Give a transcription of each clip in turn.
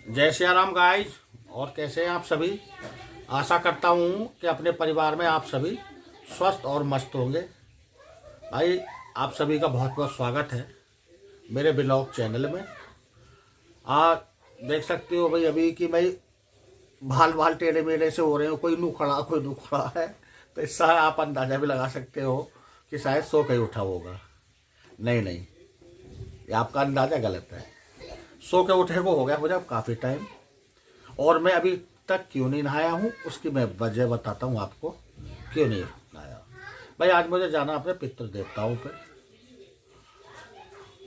जय सिया राम गाइस। और कैसे हैं आप सभी। आशा करता हूँ कि अपने परिवार में आप सभी स्वस्थ और मस्त होंगे। भाई आप सभी का बहुत बहुत स्वागत है मेरे ब्लॉग चैनल में। आज देख सकते हो भाई अभी कि भाई बाल बाल टेढ़े मेढ़े से हो रहे हो, कोई नू खड़ा कोई नू खड़ा है। तो इससे आप अंदाज़ा भी लगा सकते हो कि शायद सो के ही उठा होगा। नहीं नहीं, ये आपका अंदाज़ा गलत है। सो के उठे को हो गया मुझे अब काफ़ी टाइम, और मैं अभी तक क्यों नहीं नहाया हूँ उसकी मैं वजह बताता हूँ आपको क्यों नहीं नहाया। भाई आज मुझे जाना अपने पितृ देवताओं पे।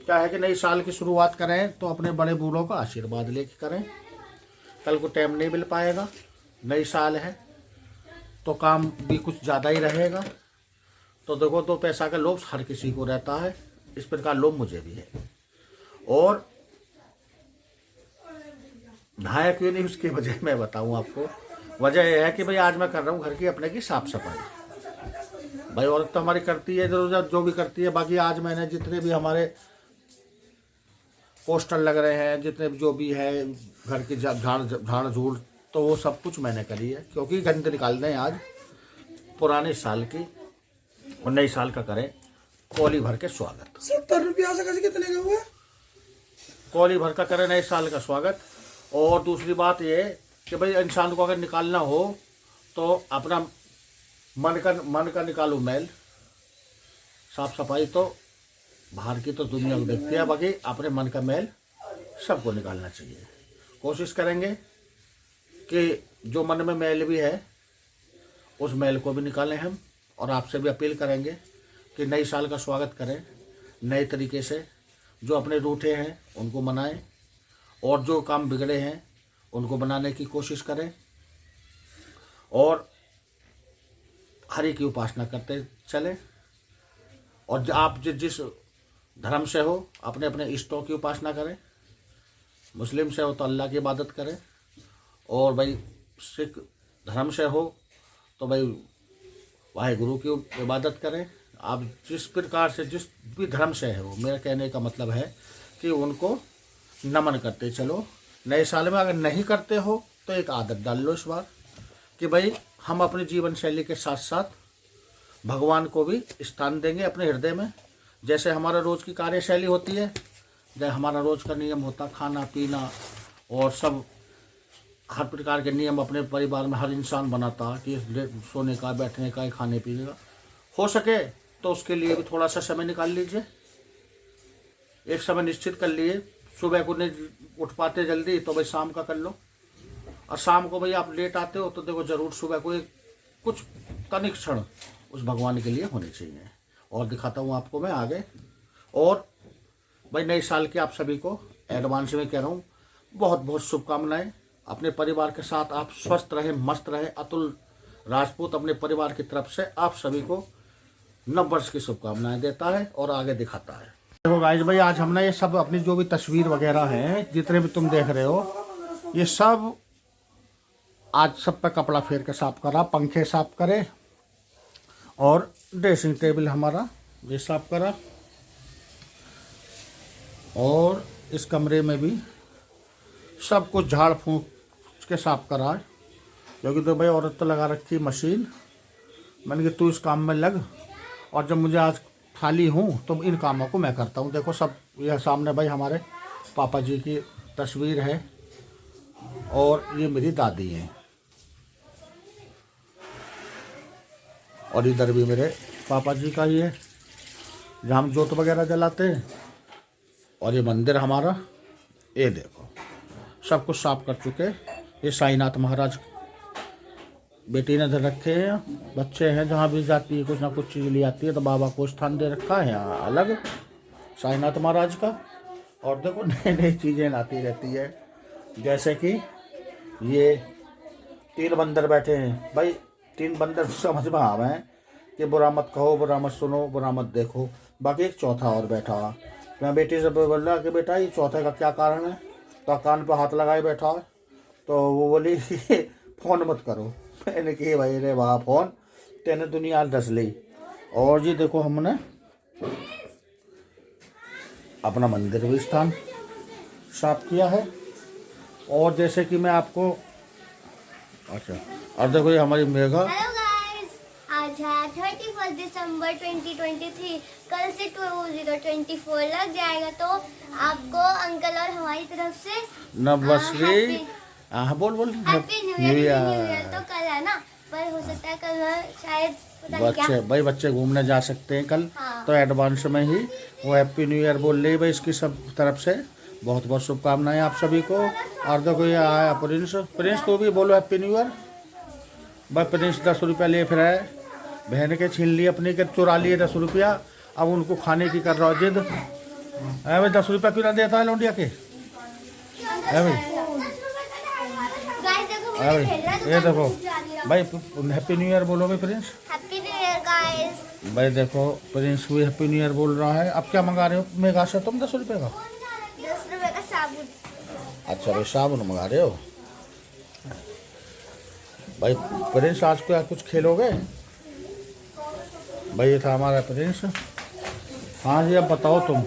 क्या है कि नई साल की शुरुआत करें तो अपने बड़े बूढ़ों का आशीर्वाद लेके करें। कल को टाइम नहीं मिल पाएगा, नई साल है तो काम भी कुछ ज़्यादा ही रहेगा। तो देखो, दो पैसा का लोभ हर किसी को रहता है, इस प्रकार लोभ मुझे भी है। और नहाया क्यों नहीं उसकी वजह मैं बताऊं आपको। वजह यह है कि भाई आज मैं कर रहा हूँ घर की अपने की साफ सफाई। भाई औरत तो हमारी करती है जो भी करती है। बाकी आज मैंने जितने भी हमारे पोस्टर लग रहे हैं, जितने भी जो भी है घर की झाड़ झूड़, तो वो सब कुछ मैंने करी है, क्योंकि गंद निकालने हैं आज पुराने साल की और नई साल का करें कोली भर के स्वागत। 70 रुपया से कैसे कितने का हुआ? कोली भर का करें नए साल का स्वागत। और दूसरी बात ये कि भाई इंसान को अगर निकालना हो तो अपना मन का निकालो मैल। साफ सफाई तो बाहर की तो दुनिया को देखती है, बाकी अपने मन का मैल सबको निकालना चाहिए। कोशिश करेंगे कि जो मन में मैल भी है उस मैल को भी निकालें हम। और आपसे भी अपील करेंगे कि नई साल का स्वागत करें नए तरीके से। जो अपने रूठे हैं उनको मनाएं, और जो काम बिगड़े हैं उनको बनाने की कोशिश करें। और हरि की उपासना करते चलें। और आप जिस धर्म से हो अपने अपने इष्टों की उपासना करें। मुस्लिम से हो तो अल्लाह की इबादत करें, और भाई सिख धर्म से हो तो भाई वाहेगुरु की इबादत करें। आप जिस प्रकार से जिस भी धर्म से है, वो मेरा कहने का मतलब है कि उनको नमन करते चलो। नए साल में अगर नहीं करते हो तो एक आदत डाल लो इस बार कि भाई हम अपने जीवन शैली के साथ साथ भगवान को भी स्थान देंगे अपने हृदय में। जैसे हमारा रोज़ की कार्यशैली होती है, जैसे हमारा रोज़ का नियम होता खाना पीना और सब हर प्रकार के नियम अपने परिवार में हर इंसान बनाता कि सोने का, बैठने का, खाने पीने का। हो सके तो उसके लिए भी थोड़ा सा समय निकाल लीजिए। एक समय निश्चित कर लिए, सुबह को नहीं उठ पाते जल्दी तो भाई शाम का कर लो। और शाम को भाई आप लेट आते हो तो देखो जरूर सुबह को एक कुछ तनिक क्षण उस भगवान के लिए होने चाहिए। और दिखाता हूँ आपको मैं आगे। और भाई नए साल की आप सभी को एडवांस में कह रहा हूँ बहुत बहुत शुभकामनाएं। अपने परिवार के साथ आप स्वस्थ रहें, मस्त रहें। अतुल राजपूत अपने परिवार की तरफ से आप सभी को नव वर्ष की शुभकामनाएं देता है और आगे दिखाता है। देखो गाइस, भाई आज हमने ये सब अपनी जो भी तस्वीर वगैरह हैं, जितने भी तुम देख रहे हो, ये सब आज सब पे कपड़ा फेर के साफ करा, पंखे साफ करे, और ड्रेसिंग टेबल हमारा ये साफ करा, और इस कमरे में भी सब कुछ झाड़ फूंक के साफ करा। क्योंकि तो भाई औरत तो लगा रखी मशीन, मैंने कि तू इस काम में लग, और जब मुझे आज खाली हूँ तो इन कामों को मैं करता हूँ। देखो सब यह सामने भाई हमारे पापा जी की तस्वीर है, और ये मेरी दादी हैं, और इधर भी मेरे पापा जी का ही है जहाँ हम जोत वगैरह जलाते हैं। और ये मंदिर हमारा, ये देखो सब कुछ साफ कर चुके। ये साईनाथ महाराज बेटी ने धर रखे हैं। बच्चे हैं जहाँ भी जाती है कुछ ना कुछ चीज़ ले आती है तो बाबा को स्थान दे रखा है यहाँ अलग साईनाथ महाराज का। और देखो नई नई चीज़ें लाती रहती है, जैसे कि ये 3 बंदर बैठे हैं। भाई 3 बंदर समझ में आ रहे हैं कि बुरा मत कहो, बुरा मत सुनो, बुरा मत देखो। बाकी एक चौथा और बैठा हुआ। मैं बेटी से बोल रहा कि बेटा ये चौथे का क्या कारण है, तो कान पर हाथ लगाए बैठा है। तो वो बोली फ़ोन मत करो। मैंने कही भाई रे वाह, फ़ोन तेने दुनिया दस ली। और जी देखो हमने अपना मंदिर भी स्थान साफ किया है। और जैसे कि मैं आपको अच्छा, और देखो ये हमारी मेघा। हेलो गाइस, आज है 31 दिसंबर 2023। कल से 2024 लग जाएगा, तो आपको अंकल और हमारी तरफ से नववर्षी हाँ बोल बोल हैप्पी न्यू ईयर। तो कल है ना, पर हो सकता है कल शायद पता नहीं क्या। भाई बच्चे घूमने जा सकते हैं कल। हाँ। तो एडवांस में ही वो हैप्पी न्यू ईयर बोल रही है भाई, इसकी सब तरफ से बहुत बहुत शुभकामनाएं आप सभी को। और देखो ये आया प्रिंस। प्रिंस तो भी बोलो हैप्पी न्यू ईयर। भाई प्रिंस 10 रुपया ले फिर है, बहन के छीन लिए अपनी के, चुरा लिए 10 रुपया। अब उनको खाने की कर रहा हो जिद है भाई। 10 रुपया क्यों ना देता है लौंडिया के है भाई। गाइस देखो है मुझे भाई खेलना है, ये तो देखो मैं जा रही हूँ। भाई हैप्पी न्यू ईयर बोलो भाई Prince. Happy new year guys. भाई देखो प्रिंस भी हैप्पी न्यू ईयर बोल रहा है। अब क्या मंगा रहे हो मेघा से तुम 10 रुपये का? 10 रुपए का साबुन। अच्छा भाई साबुन मंगा रहे हो भाई। प्रिंस आज को कुछ खेलोगे भाई? ये था हमारा प्रिंस। हाँ जी अब बताओ तुम।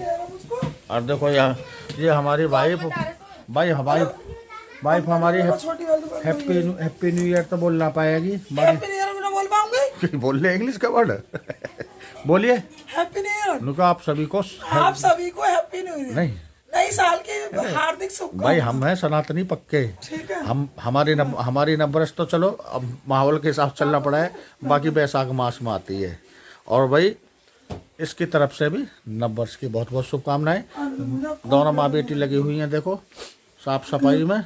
और देखो यहाँ ये हमारी वाइफ भाई, हमारी वाइफ हमारी छोटी वाली तो हैप्पी न्यू ईयर तो बोल ना पाएगी। हैप्पी न्यू ईयर भी ना बोल पाऊंगी। बोल रहे इंग्लिश का वर्ड बोलिए। Happy new year. नुका आप सभी को आप सभी को हैप्पी न्यू ईयर। नहीं नई साल की हार्दिक शुभकामनाएं। भाई हम हैं सनातनी पक्के। ठीक है। हम हमारी नववर्ष तो चलो अब माहौल के हिसाब से चलना पड़ा है, बाकी बैसाख मास में आती है। और भाई इसकी तरफ से भी नववर्ष की बहुत बहुत शुभकामनाएं। दोनों माँ बेटी लगी हुई हैं देखो साफ सफाई में।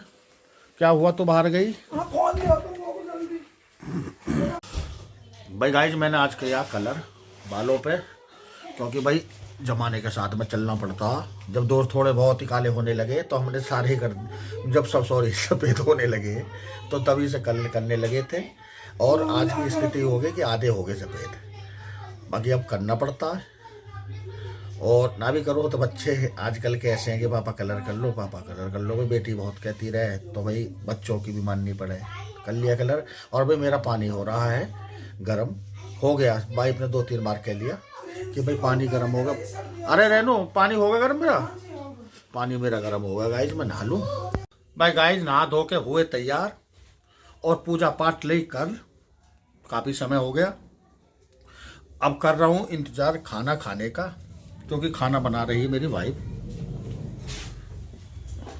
क्या हुआ तो बाहर गई हाँ, फोन दिया तुम लोगों को जल्दी। भाई। गाइज मैंने आज किया कलर बालों पे, क्योंकि भाई जमाने के साथ में चलना पड़ता। जब दौर थोड़े बहुत ही काले होने लगे तो हमने सारे कर, जब सब सॉरी सफ़ेद होने लगे तो तभी से करने लगे थे। और आज की स्थिति हो गई कि आधे हो गए सफ़ेद, बाकी अब करना पड़ता है। और ना भी करो तो बच्चे आजकल के ऐसे हैं कि पापा कलर कर लो, पापा कलर कर लो। भाई बेटी बहुत कहती रहे तो भाई बच्चों की भी माननी पड़े। कर लिया कलर। और भाई मेरा पानी हो रहा है गर्म, हो गया। वाइफ ने 2-3 बार कह लिया कि भाई पानी गर्म होगा। अरे रेनू पानी होगा गर्म मेरा? पानी मेरा गर्म होगा गाइज, मैं नहा लूँ। भाई गाइज नहा धो के हुए तैयार और पूजा पाठ ले कर काफ़ी समय हो गया। अब कर रहा हूँ इंतज़ार खाना खाने का, क्योंकि खाना बना रही है मेरी वाइफ।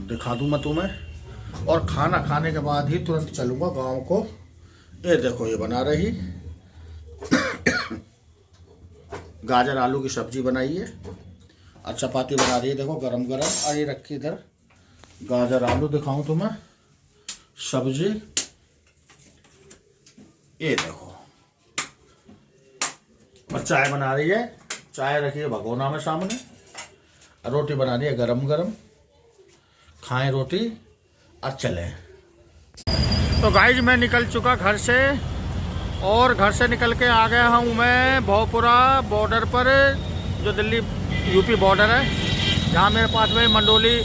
दिखा दूँ मैं तुम्हें। और खाना खाने के बाद ही तुरंत चलूँगा गाँव को। ये देखो ये बना रही गाजर आलू की सब्जी बनाई है और चपाती बना रही है देखो गरम गरम। और ये रखी इधर गाजर आलू, दिखाऊं तुम्हें सब्जी। ये देखो और चाय बना रही है, चाय रखी है भगोना में सामने। और रोटी बना रही है गरम गरम। खाएं रोटी और चलें। तो गाइज मैं निकल चुका घर से, और घर से निकल के आ गया हूँ मैं भोपुरा बॉर्डर पर, जो दिल्ली यूपी बॉर्डर है, जहाँ मेरे पास में मंडोली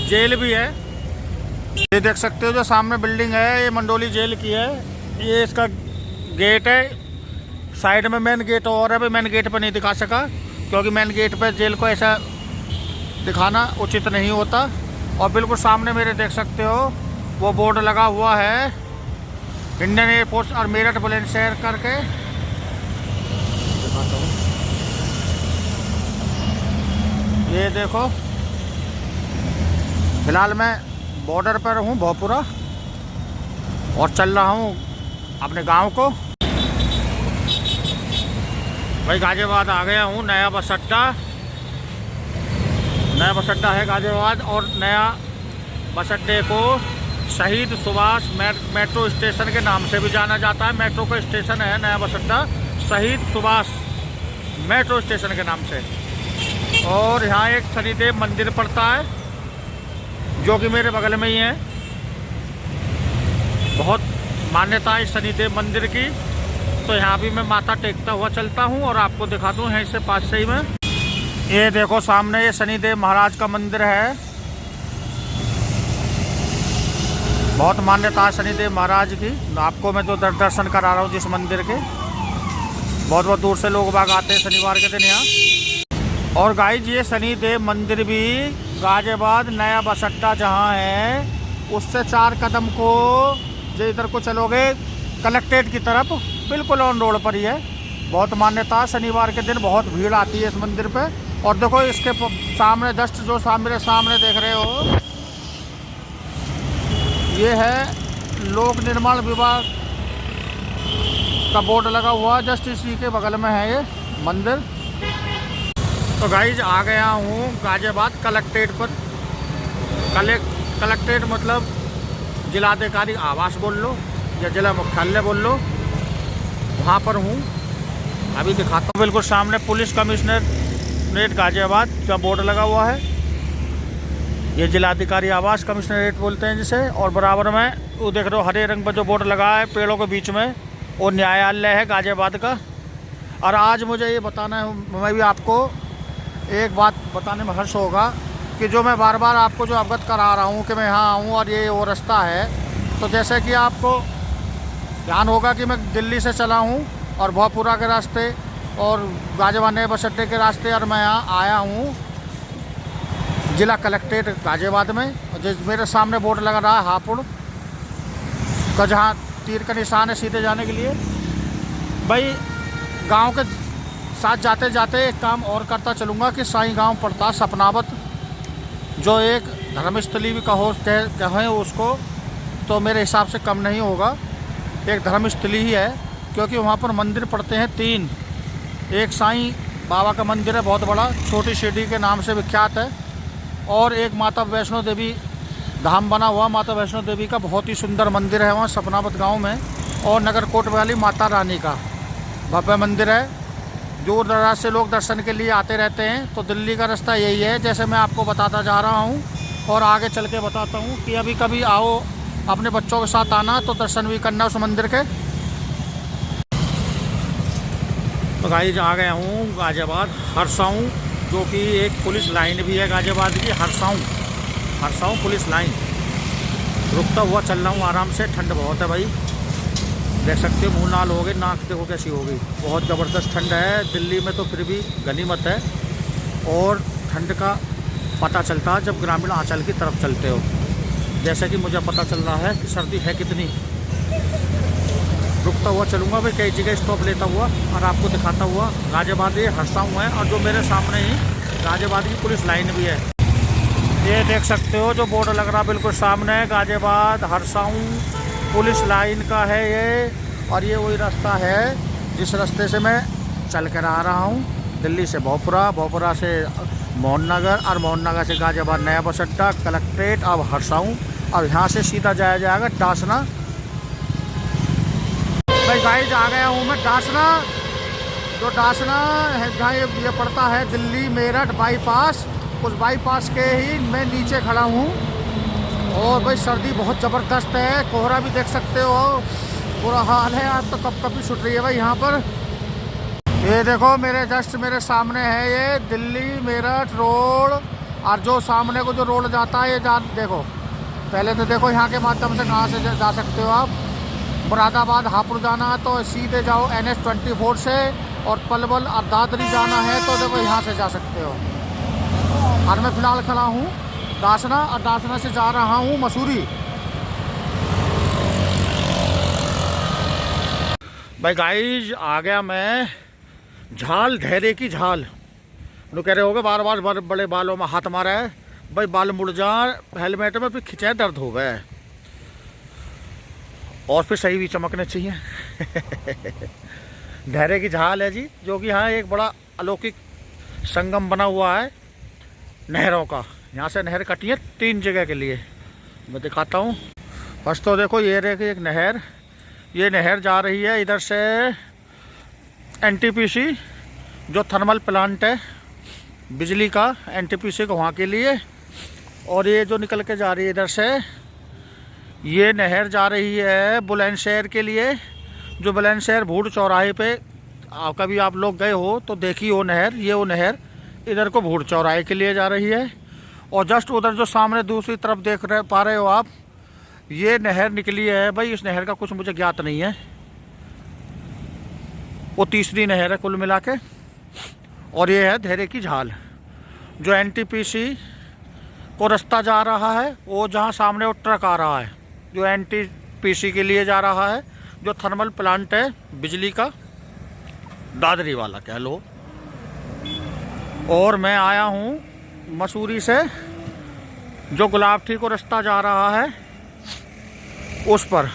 जेल भी है। ये देख सकते हो जो सामने बिल्डिंग है, ये मंडोली जेल की है। ये इसका गेट है, साइड में मेन गेट और है। मेन गेट पर नहीं दिखा सका क्योंकि मेन गेट पर जेल को ऐसा दिखाना उचित नहीं होता। और बिल्कुल सामने मेरे देख सकते हो वो बोर्ड लगा हुआ है इंडियन एयरफोर्स और मेरठ बुलंदशहर करके। दिखाता हूँ, ये देखो। फिलहाल मैं बॉर्डर पर हूँ भोपुरा और चल रहा हूँ अपने गांव को। भाई गाजियाबाद आ गया हूँ। नया बस अड्डा है गाजियाबाद। और नया बस अड्डे को शहीद सुभाष मेट्रो स्टेशन के नाम से भी जाना जाता है। मेट्रो का स्टेशन है नया बस अड्डा, शहीद सुभाष मेट्रो स्टेशन के नाम से। और यहाँ एक शनिदेव मंदिर पड़ता है जो कि मेरे बगल में ही है। बहुत मान्यता है शनिदेव मंदिर की, तो यहाँ भी मैं माथा टेकता हुआ चलता हूँ और आपको दिखा दूँ यहीं से पास से ही मैं। ये देखो सामने ये शनिदेव महाराज का मंदिर है। बहुत मान्यता है शनिदेव महाराज की। आपको मैं जो दर्शन करा रहा हूँ जिस मंदिर के, बहुत बहुत दूर से लोग बाग आते हैं शनिवार के दिन यहाँ। और गाइज ये शनिदेव मंदिर भी गाजियाबाद नया बस अड्डा जहाँ है उससे 4 कदम को जो इधर को चलोगे कलेक्ट्रेट की तरफ, बिल्कुल ऑन रोड पर ही है। बहुत मान्यता, शनिवार के दिन बहुत भीड़ आती है इस मंदिर पे। और देखो इसके सामने जस्ट जो मेरे सामने देख रहे हो, ये है लोक निर्माण विभाग का बोर्ड लगा हुआ, जस्ट इसी के बगल में है ये मंदिर। तो गाइज आ गया हूँ गाजियाबाद कलेक्ट्रेट पर। कलेक्ट्रेट मतलब जिलाधिकारी आवास बोल लो या जिला मुख्यालय बोल लो, वहाँ पर हूँ। अभी दिखाता हूँ। बिल्कुल सामने पुलिस कमिश्नरेट गाजियाबाद का बोर्ड लगा हुआ है। ये जिलाधिकारी आवास कमिश्नरेट बोलते हैं जिसे। और बराबर में वो देख रहे हो हरे रंग पर जो बोर्ड लगा है पेड़ों के बीच में, वो न्यायालय है गाजियाबाद का। और आज मुझे ये बताना है, मैं भी आपको एक बात बताने में हर्ष होगा कि जो मैं बार बार आपको जो अवगत करा रहा हूँ कि मैं यहाँ आऊँ और ये वो रास्ता है। तो जैसे कि आपको ध्यान होगा कि मैं दिल्ली से चला हूँ और भोजपुरा के रास्ते और गाजियाबाद नए बस अड्डे के रास्ते, और मैं यहाँ आया हूँ जिला कलेक्ट्रेट गाजियाबाद में। जिस मेरे सामने बोर्ड लगा रहा है हापुड़ का, जहाँ तीर का निशान है सीधे जाने के लिए। भाई गांव के साथ जाते जाते एक काम और करता चलूँगा कि साईं गांव पड़ता सपनावत, जो एक धर्मस्थली भी कहें उसको, तो मेरे हिसाब से कम नहीं होगा, एक धर्मस्थली ही है। क्योंकि वहाँ पर मंदिर पड़ते हैं 3। एक साईं बाबा का मंदिर है बहुत बड़ा, छोटी शिरडी के नाम से विख्यात है। और एक माता वैष्णो देवी धाम बना हुआ, माता वैष्णो देवी का बहुत ही सुंदर मंदिर है वहाँ सपनावत गांव में। और नगरकोट वाली माता रानी का भव्य मंदिर है। दूर दराज से लोग दर्शन के लिए आते रहते हैं। तो दिल्ली का रास्ता यही है, जैसे मैं आपको बताता जा रहा हूँ और आगे चल के बताता हूँ कि अभी कभी आओ अपने बच्चों के साथ आना तो दर्शन भी करना उस मंदिर के। तो गाइस आ गया हूँ गाजियाबाद हरसाऊँ, जो कि एक पुलिस लाइन भी है गाजियाबाद की। हरसाऊँ पुलिस लाइन। रुकता हुआ चल रहा हूँ आराम से। ठंड बहुत है भाई, देख सकते हो मुँह लाल हो गए, नाक देखो कैसी हो गई। बहुत ज़बरदस्त ठंड है। दिल्ली में तो फिर भी गनीमत है। और ठंड का पता चलता है जब ग्रामीण आंचल की तरफ चलते हो, जैसे कि मुझे पता चल रहा है कि सर्दी है कितनी। रुकता हुआ चलूँगा भाई, कई जगह स्टॉप लेता हुआ और आपको दिखाता हुआ। गाजियाबाद ये हरसाऊँ है, और जो मेरे सामने ही गाजियाबाद की पुलिस लाइन भी है। ये देख सकते हो जो बोर्ड लग रहा बिल्कुल सामने, गाजियाबाद हरसाऊँ पुलिस लाइन का है ये। और ये वही रास्ता है जिस रास्ते से मैं चल कर आ रहा हूँ, दिल्ली से भोजपुरा, भोजपुरा से मोहननगर, और मोहननगर से गाजियाबाद नया बस अड्डा, कलेक्ट्रेट, अब हरसाऊँ। और यहाँ से सीधा जाया जाएगा डासना। भाई गाइस आ गया हूँ मैं डासना। जो डासना है जहाँ ये पड़ता है दिल्ली मेरठ बाईपास, उस बाईपास के ही मैं नीचे खड़ा हूँ। और भाई सर्दी बहुत ज़बरदस्त है, कोहरा भी देख सकते हो, बुरा हाल है। आज तो कभी छुट रही है भाई यहाँ पर। ये देखो मेरे जस्ट मेरे सामने है ये दिल्ली मेरठ रोड। और जो सामने को जो रोड जाता है ये देखो, पहले तो देखो यहाँ के माध्यम से कहाँ से जा सकते हो आप। मुरादाबाद हापुड़ जाना है तो सीधे जाओ NH 24 से, और पलवल और दादरी जाना है तो देखो यहाँ से जा सकते हो। और मैं फ़िलहाल खड़ा हूँ डासना, और डासना से जा रहा हूँ मसूरी। भाई गाइज आ गया मैं झाल, धैर्य की झाल। लोग कह रहे होगे बार बार बड़े बालों में हाथ मारा है। भाई बाल मुड़ जा, हेलमेट में फिर खिंचाए दर्द हो गए, और फिर सही भी चमकने चाहिए। धैर्य की झाल है जी, जो कि यहाँ एक बड़ा अलौकिक संगम बना हुआ है नहरों का। यहाँ से नहर कटी है 3 जगह के लिए, मैं दिखाता हूँ। फर्स्ट तो देखो ये रही एक नहर, ये नहर जा रही है इधर से NTPC, जो थर्मल प्लांट है बिजली का, NTPC को वहाँ के लिए। और ये जो निकल के जा रही है इधर से, ये नहर जा रही है बुलंदशहर के लिए। जो बुलंदशहर भूड़ चौराहे पे कभी आप लोग गए हो तो देखी वो नहर, ये वो नहर इधर को भूड़ चौराहे के लिए जा रही है। और जस्ट उधर जो सामने दूसरी तरफ देख पा रहे हो आप, ये नहर निकली है। भाई इस नहर का कुछ मुझे ज्ञात नहीं है, वो तीसरी नहर है कुल मिला के। और ये है धैर्य की झाल, जो NTPC को रास्ता जा रहा है, वो जहाँ सामने वो ट्रक आ रहा है जो NTPC के लिए जा रहा है, जो थर्मल प्लांट है बिजली का, दादरी वाला कह लो। और मैं आया हूँ मसूरी से, जो गुलाबटी को रास्ता जा रहा है उस पर।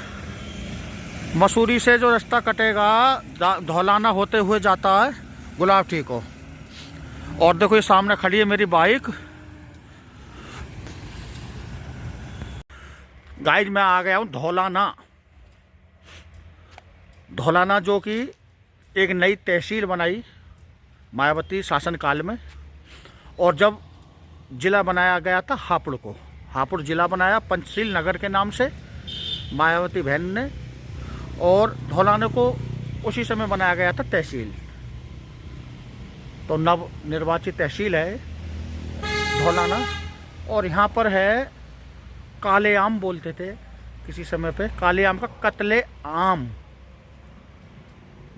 मसूरी से जो रास्ता कटेगा धौलाना होते हुए जाता है गुलाबटी को। और देखो ये सामने खड़ी है मेरी बाइक। गाइस मैं आ गया हूँ धौलाना। धौलाना जो कि एक नई तहसील बनाई मायावती शासनकाल में, और जब जिला बनाया गया था हापुड़ को, हापुड़ जिला बनाया पंचशील नगर के नाम से मायावती बहन ने, और धौलाना को उसी समय बनाया गया था तहसील। तो नव निर्वाचित तहसील है धौलाना। और यहाँ पर है काले आम बोलते थे किसी समय पे, काले आम का कत्ले आम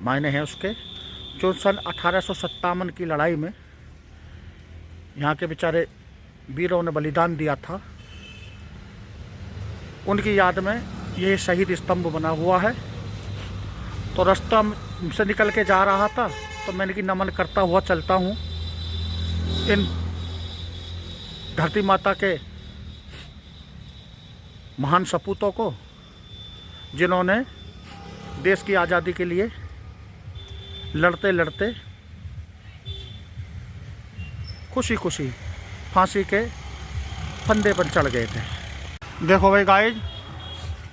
मायने हैं उसके, जो सन 1857 की लड़ाई में यहाँ के बेचारे वीरों ने बलिदान दिया था, उनकी याद में ये शहीद स्तंभ बना हुआ है। तो रास्ता से निकल के जा रहा था तो मैंने कि नमन करता हुआ चलता हूँ इन धरती माता के महान सपूतों को, जिन्होंने देश की आज़ादी के लिए लड़ते लड़ते खुशी खुशी फांसी के फंदे पर चढ़ गए थे। देखो भाई गाइज,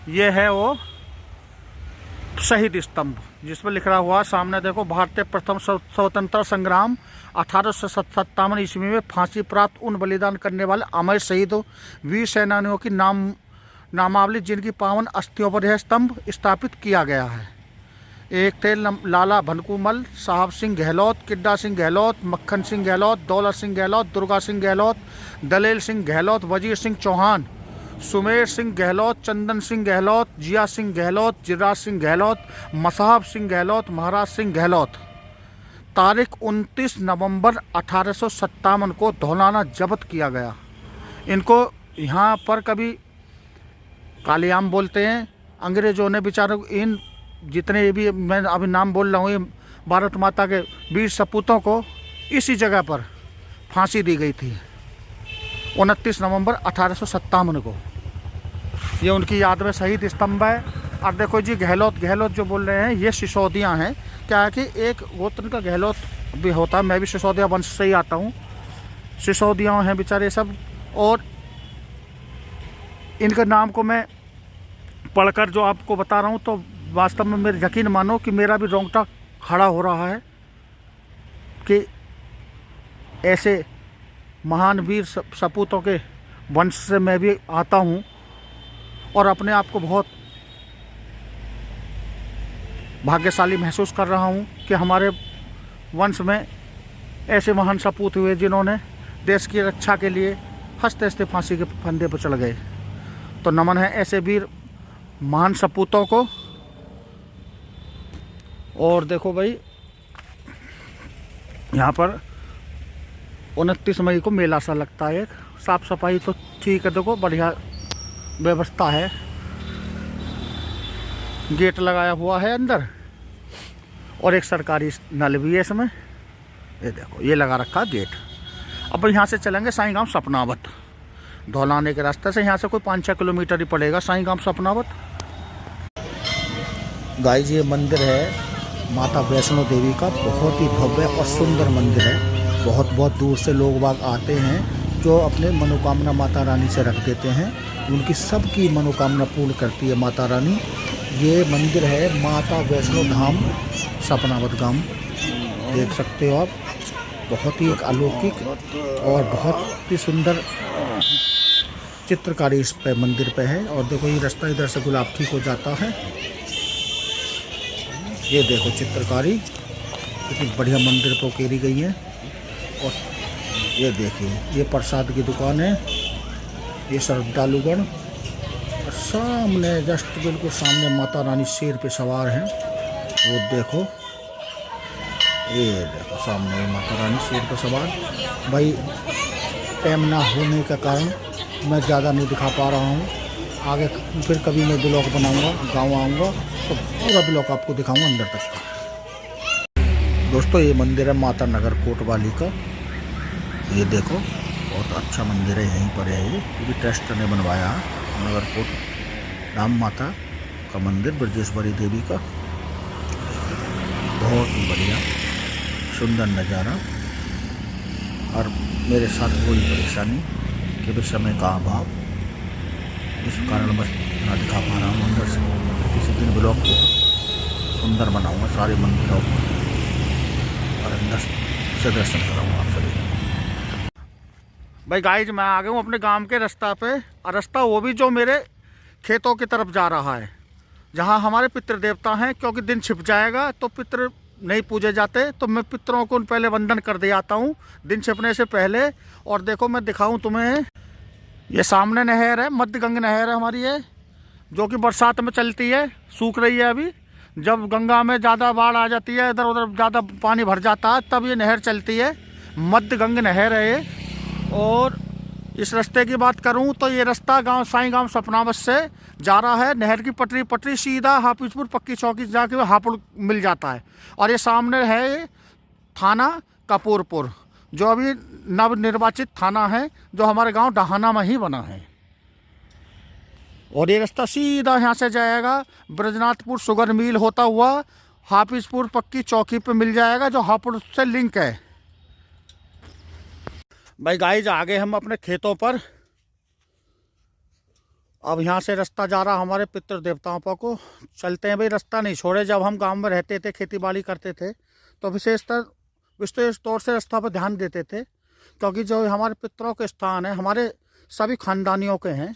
ये है वो शहीद स्तंभ जिसमें लिखा हुआ सामने देखो, भारतीय प्रथम स्वतंत्रता संग्राम 1857 ईस्वी में फांसी प्राप्त उन बलिदान करने वाले अमर शहीदों वीर सेनानियों की नामावली, जिनकी पावन अस्थियों पर यह स्तंभ स्थापित किया गया है। एक थे लाला भनकुमल, साहब सिंह गहलोत, किड्डा सिंह गहलोत, मक्खन सिंह गहलोत, दौलत सिंह गहलोत, दुर्गा सिंह गहलोत, दलेल सिंह गहलोत, वजीर सिंह चौहान, सुमेर सिंह गहलोत, चंदन सिंह गहलोत, जिया सिंह गहलोत, जिराज सिंह गहलोत, मसाहब सिंह गहलोत, महाराज सिंह गहलोत। तारीख 29 नवंबर 1857 को धौलाना जब्त किया गया। इनको यहाँ पर कभी काले आम बोलते हैं। अंग्रेजों ने बेचारों इन जितने भी मैं अभी नाम बोल रहा हूँ, ये भारत माता के वीर सपूतों को इसी जगह पर फांसी दी गई थी 29 नवंबर 1857 को। ये उनकी याद में शहीद स्तंभ है। और देखो जी, गहलोत जो बोल रहे हैं, ये सिसोदिया हैं। क्या है कि एक गोत्र का गहलोत भी होता है, मैं भी सिसोदिया वंश से ही आता हूँ। सिसोदिया हैं बेचारे सब। और इनके नाम को मैं पढ़कर जो आपको बता रहा हूँ, तो वास्तव में मेरे यकीन मानो कि मेरा भी रोंगटा खड़ा हो रहा है कि ऐसे महान वीर सपूतों के वंश से मैं भी आता हूँ, और अपने आप को बहुत भाग्यशाली महसूस कर रहा हूँ कि हमारे वंश में ऐसे महान सपूत हुए जिन्होंने देश की रक्षा के लिए हंसते हंसते फांसी के फंदे पर चढ़ गए। तो नमन है ऐसे वीर महान सपूतों को। और देखो भाई, यहाँ पर 29 मई को मेला सा लगता है। साफ सफाई तो ठीक है, देखो बढ़िया व्यवस्था है। गेट लगाया हुआ है अंदर, और एक सरकारी नल भी है इसमें। ये देखो, ये लगा रखा गेट। अब यहाँ से चलेंगे साईं गांव सपनावत। धौलाने के रास्ते से यहाँ से कोई 5-6 किलोमीटर ही पड़ेगा साईं गांव सपनावत। गाइस, ये मंदिर है माता वैष्णो देवी का। बहुत ही भव्य और सुंदर मंदिर है। बहुत दूर से लोग बाग आते हैं जो अपने मनोकामना माता रानी से रख देते हैं। उनकी सबकी मनोकामना पूर्ण करती है माता रानी। ये मंदिर है माता वैष्णो धाम सपनावत गांव, देख सकते हो आप। बहुत ही एक अलौकिक और बहुत ही सुंदर चित्रकारी इस पे मंदिर पे है। और देखो, ये रास्ता इधर से गुलाबटी को जाता है। ये देखो चित्रकारी कितनी बढ़िया मंदिर पर उकेरी गई है। और ये देखिए, ये प्रसाद की दुकान है। ये श्रद्धालुगण, और सामने जस्ट बिल्कुल सामने माता रानी शेर पे सवार हैं। वो देखो, ये देखो सामने माता रानी शेर पे सवार। भाई टाइम ना होने के कारण मैं ज़्यादा नहीं दिखा पा रहा हूँ। आगे फिर कभी मैं ब्लॉग बनाऊँगा, गाँव आऊँगा तो पूरा ब्लॉग आपको दिखाऊँगा अंदर तक का। दोस्तों ये मंदिर है माता नगर कोतवाली का। ये देखो बहुत अच्छा मंदिर है, यहीं पर है। ये भी ट्रस्ट ने बनवाया है, नगर कोट राम माता का मंदिर ब्रजेश्वरी देवी का। बहुत ही बढ़िया सुंदर नज़ारा। और मेरे साथ कोई परेशानी कि भी समय का अभाव, इस कारण बस ना दिखा पा रहा हूँ अंदर से। किसी दिन ब्लॉग को सुंदर बनाऊँगा सारे मंदिरों को और अंदर से दर्शन कराऊँगा आप सभी। भाई गाइज मैं आ गया हूँ अपने गांव के रास्ता पे, और रास्ता वो भी जो मेरे खेतों की तरफ जा रहा है, जहाँ हमारे पितृ देवता हैं। क्योंकि दिन छिप जाएगा तो पितृ नहीं पूजे जाते, तो मैं पितरों को पहले वंदन कर दे आता हूँ दिन छिपने से पहले। और देखो मैं दिखाऊं तुम्हें, ये सामने नहर है, मध्य गंगा नहर है हमारी ये, जो कि बरसात में चलती है, सूख रही है अभी। जब गंगा में ज़्यादा बाढ़ आ जाती है, इधर उधर ज़्यादा पानी भर जाता है, तब ये नहर चलती है। मध्य गंगा नहर है ये। और इस रास्ते की बात करूं तो ये रास्ता गांव साईं गांव सपनावत से जा रहा है। नहर की पटरी सीधा हाफिजपुर पक्की चौकी जाके हापुड़ मिल जाता है। और ये सामने है थाना कपूरपुर, जो अभी नव निर्वाचित थाना है, जो हमारे गांव डहाना में ही बना है। और ये रास्ता सीधा यहाँ से जाएगा ब्रजनाथपुर शुगर मिल होता हुआ हाफिजपुर पक्की चौकी पे मिल जाएगा, जो हापुड़ से लिंक है। भाई गाइज आगे हम अपने खेतों पर। अब यहाँ से रास्ता जा रहा हमारे पितृ देवताओं पर को चलते हैं। भाई रास्ता नहीं छोड़े। जब हम गांव में रहते थे, खेती बाड़ी करते थे, तो विशेष तौर से रास्ता पर ध्यान देते थे। क्योंकि जो हमारे पितरों के स्थान है, हमारे सभी खानदानियों के हैं।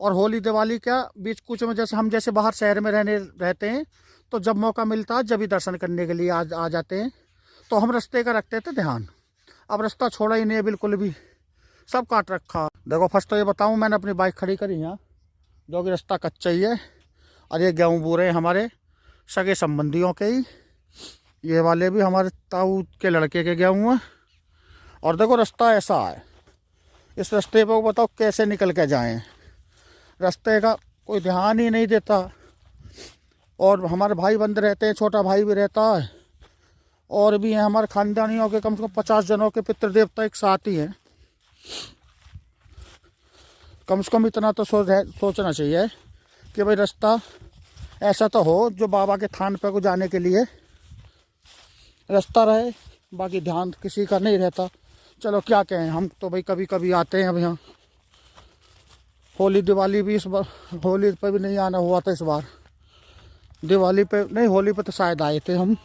और होली दिवाली का बीच कुछ में जैसे बाहर शहर में रहते हैं, तो जब मौका मिलता है जब भी दर्शन करने के लिए आ जाते हैं। तो हम रास्ते का रखते थे ध्यान। अब रास्ता छोड़ा ही नहीं है बिल्कुल भी, सब काट रखा। देखो फर्स्ट तो ये बताऊं, मैंने अपनी बाइक खड़ी करी यहाँ, जो कि रास्ता कच्चा ही है। और ये गेहूँ बूरे हैं हमारे सगे संबंधियों के ही, ये वाले भी हमारे ताऊ के लड़के के गेहूँ हैं। और देखो रास्ता ऐसा है, इस रास्ते पर बताओ कैसे निकल के जाएं। रास्ते का कोई ध्यान ही नहीं देता। और हमारे भाई बंद रहते हैं, छोटा भाई भी रहता है, और भी हैं हमारे खानदानियों के कम से कम 50 जनों के पितृ देवता एक साथ ही हैं। कम से कम इतना तो सोचना चाहिए कि भाई रास्ता ऐसा तो हो जो बाबा के थान पे को जाने के लिए रास्ता रहे। बाकी ध्यान किसी का नहीं रहता। चलो क्या कहें, हम तो भाई कभी कभी आते हैं। अब यहाँ होली दिवाली भी इस बार, होली पे भी नहीं आना हुआ था इस बार। दिवाली पे नहीं, होली पे तो शायद आए थे हम।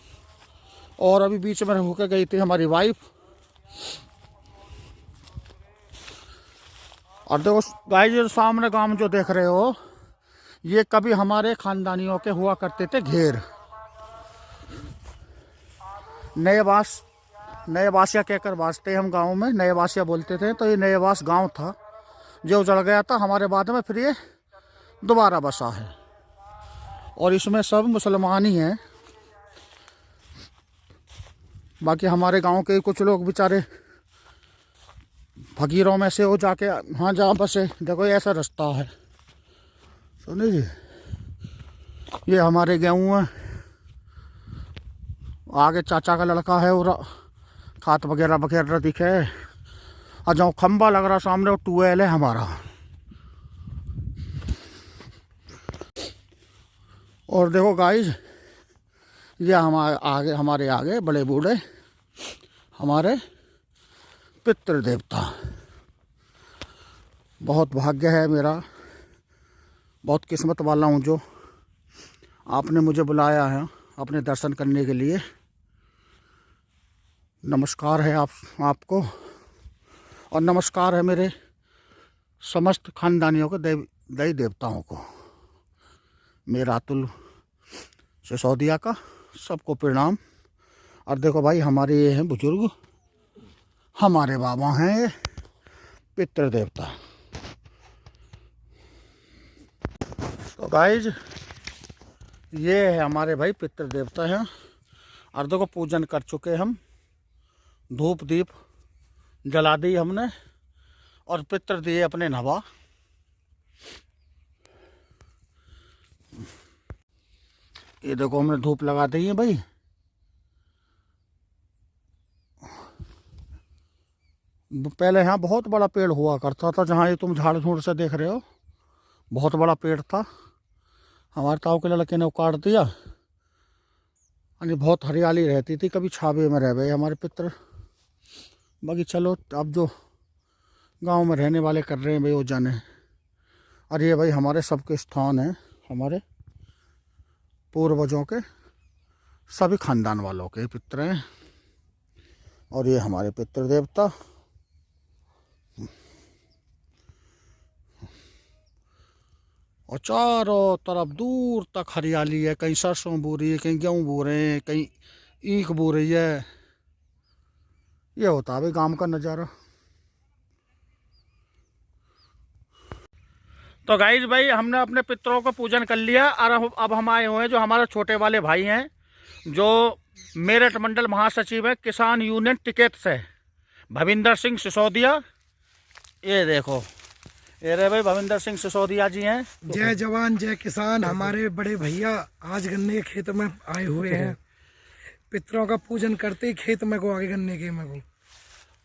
और अभी बीच में होकर गई थी हमारी वाइफ। और देखो गाइस, जो सामने गांव जो देख रहे हो, ये कभी हमारे खानदानियों के हुआ करते थे घेर। नए बासिया कहकर बासते हम गांव में, नए बासिया बोलते थे। तो ये नए बास गाँव था जो उजड़ गया था हमारे बाद में, फिर ये दोबारा बसा है। और इसमें सब मुसलमान ही हैं। बाकी हमारे गांव के कुछ लोग बेचारे फकीरों में से हो जाके हाँ जहाँ बसे। देखो ऐसा रास्ता है, सुनिए जी। ये हमारे गेहूँ हैं, आगे चाचा का लड़का है और खात वगैरह दिखे। और जो खंबा लग रहा सामने, वो ट्यूबवेल है हमारा। और देखो गाइस, ये हमारे आगे बड़े बूढ़े हमारे पितृ देवता। बहुत भाग्य है मेरा, बहुत किस्मत वाला हूँ जो आपने मुझे बुलाया है अपने दर्शन करने के लिए। नमस्कार है आपको, और नमस्कार है मेरे समस्त खानदानियों को, देवी देवताओं को, मेरा अतुल सिसोदिया का सबको प्रणाम। और देखो भाई, हमारे ये हैं बुजुर्ग, हमारे बाबा हैं ये पितृ देवता। तो गाइज ये है हमारे भाई पितृ देवता हैं। और देखो पूजन कर चुके हम, धूप दीप जला दी हमने। और पितर दिए अपने नवा। ये देखो हमने धूप लगा दी है भाई। पहले यहाँ बहुत बड़ा पेड़ हुआ करता था, जहाँ ये तुम झाड़ झूड़ से देख रहे हो, बहुत बड़ा पेड़ था। हमारे ताऊ के लड़के ने उकाड़ दिया, यानी बहुत हरियाली रहती थी, कभी छावे में रह गए हमारे पितर। बाकी चलो, अब जो गांव में रहने वाले कर रहे हैं भाई वो जाने। और ये भाई हमारे सबके स्थान है, हमारे पूर्वजों के, सभी खानदान वालों के पितर हैं। और ये हमारे पितृ देवता। और चारों तरफ दूर तक हरियाली है, कहीं सरसों बो रही है, कहीं गेहूँ बो रहे हैं, कहीं ईख बो रही है। ये होता है भाई गांव का नज़ारा। तो गाइस भाई हमने अपने पितरों को पूजन कर लिया और अब हम आए हुए हैं जो हमारे छोटे वाले भाई हैं, जो मेरठ मंडल महासचिव है किसान यूनियन टिकैत से, भविंदर सिंह सिसोदिया। ये देखो, ये रहे भाई भविंदर सिंह सिसोदिया जी हैं। जय जवान जय किसान। हमारे बड़े भैया आज गन्ने के खेत में आए हुए हैं, पितरों का पूजन करते ही खेत में को आगे गन्ने के में को।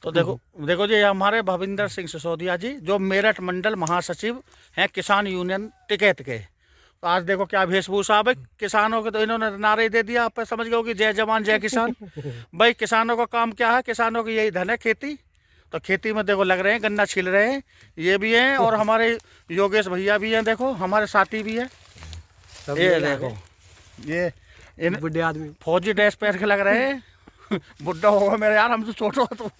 तो देखो जी, हमारे भविंदर सिंह सिसोदिया जी जो मेरठ मंडल महासचिव हैं किसान यूनियन टिकैत के। तो आज देखो क्या वेशभूषा भाई किसानों के, तो इन्होंने नारे दे दिया, आप समझ गए हो कि जय जवान जय किसान। भाई किसानों का काम क्या है, किसानों की यही धन है खेती। तो खेती में देखो लग रहे हैं, गन्ना छिल रहे हैं, ये भी हैं। और हमारे योगेश भैया भी हैं, देखो हमारे साथी भी हैं। ये देखो, ये इन बुढ़े आदमी फौजी ड्रेस पहन के लग रहे हैं। बुढ़ा होगा मेरे यार, हमसे छोटा हो तो।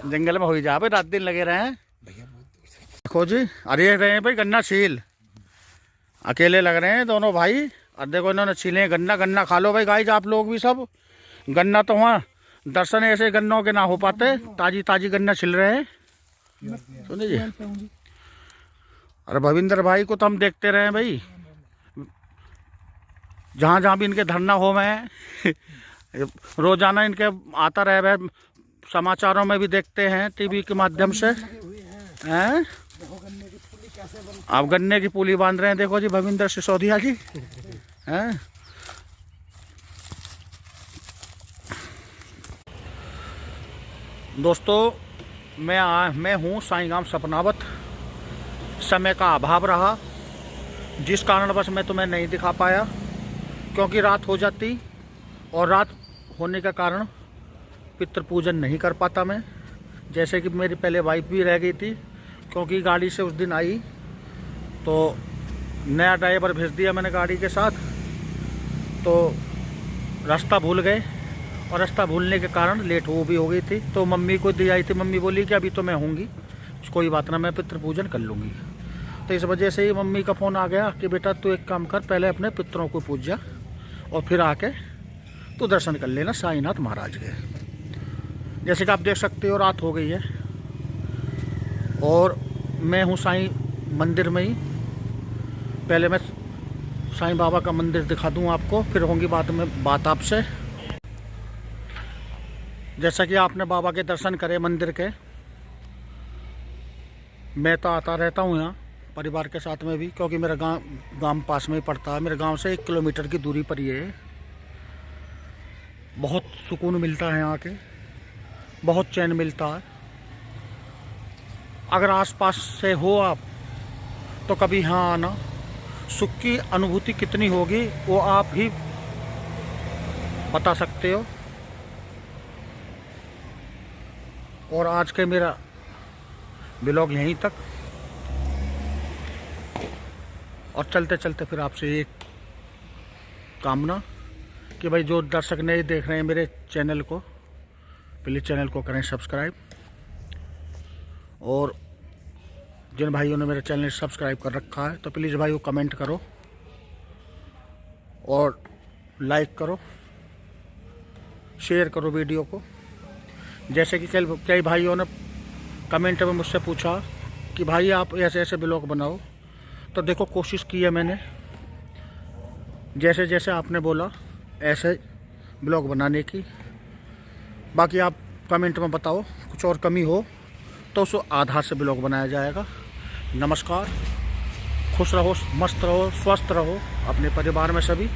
जंगल में हो ही जा भाई, रात दिन लगे रहे हैं। देखो जी, अरे रहे हैं भाई गन्ना छील, अकेले लग रहे हैं दोनों भाई। और देखो इन्होंने छीले गन्ना। गन्ना खा लो भाई गाइस, आप लोग भी सब। गन्ना तो वहाँ दर्शन ऐसे गन्नों के ना हो पाते, ताजी ताजी गन्ना छिल रहे हैं। सुनिए, अरे भविंदर भाई को तो हम देखते रहे भाई, जहाँ जहाँ भी इनके धरना हो में रोजाना इनके आता रहे, समाचारों में भी देखते हैं टीवी के माध्यम से हैं। आप गन्ने की पुली बांध रहे हैं, देखो जी भविंदर सिसोदिया जी हैं। दोस्तों मैं हूँ साईं सपनावत। समय का अभाव रहा, जिस कारणवश मैं तुम्हें नहीं दिखा पाया, क्योंकि रात हो जाती और रात होने के कारण पितृ पूजन नहीं कर पाता मैं। जैसे कि मेरी पहले वाइफ भी रह गई थी, क्योंकि गाड़ी से उस दिन आई तो नया ड्राइवर भेज दिया मैंने गाड़ी के साथ, तो रास्ता भूल गए और रास्ता भूलने के कारण लेट हो गई थी। तो मम्मी को दी आई थी, मम्मी बोली कि अभी तो मैं होंगी, कोई बात ना, मैं पितृ पूजन कर लूँगी। तो इस वजह से ही मम्मी का फ़ोन आ गया कि बेटा तू एक काम कर, पहले अपने पितरों को पूज जा और फिर आके तो दर्शन कर लेना साईनाथ महाराज के। जैसे कि आप देख सकते हो रात हो गई है और मैं हूँ साईं मंदिर में ही। पहले मैं साईं बाबा का मंदिर दिखा दूँ आपको, फिर होंगी बात आपसे। जैसा कि आपने बाबा के दर्शन करे मंदिर के, मैं तो आता रहता हूँ यहाँ परिवार के साथ में भी, क्योंकि मेरा गांव पास में ही पड़ता है। मेरे गांव से 1 किलोमीटर की दूरी पर ये है। बहुत सुकून मिलता है यहाँ के, बहुत चैन मिलता है। अगर आसपास से हो आप तो कभी यहाँ आना, सुख की अनुभूति कितनी होगी वो आप ही बता सकते हो। और आज के मेरा ब्लॉग यहीं तक, और चलते चलते फिर आपसे एक कामना कि भाई जो दर्शक नहीं देख रहे हैं मेरे चैनल को, प्लीज़ चैनल को करें सब्सक्राइब। और जिन भाइयों ने मेरा चैनल सब्सक्राइब कर रखा है तो प्लीज़ भाई वो कमेंट करो और लाइक करो, शेयर करो वीडियो को। जैसे कि कई भाइयों ने कमेंट में मुझसे पूछा कि भाई आप ऐसे ऐसे ब्लॉग बनाओ, तो देखो कोशिश की है मैंने, जैसे जैसे आपने बोला ऐसे ब्लॉग बनाने की। बाकी आप कमेंट में बताओ, कुछ और कमी हो तो उस आधार से ब्लॉग बनाया जाएगा। नमस्कार, खुश रहो, मस्त रहो, स्वस्थ रहो, अपने परिवार में सभी।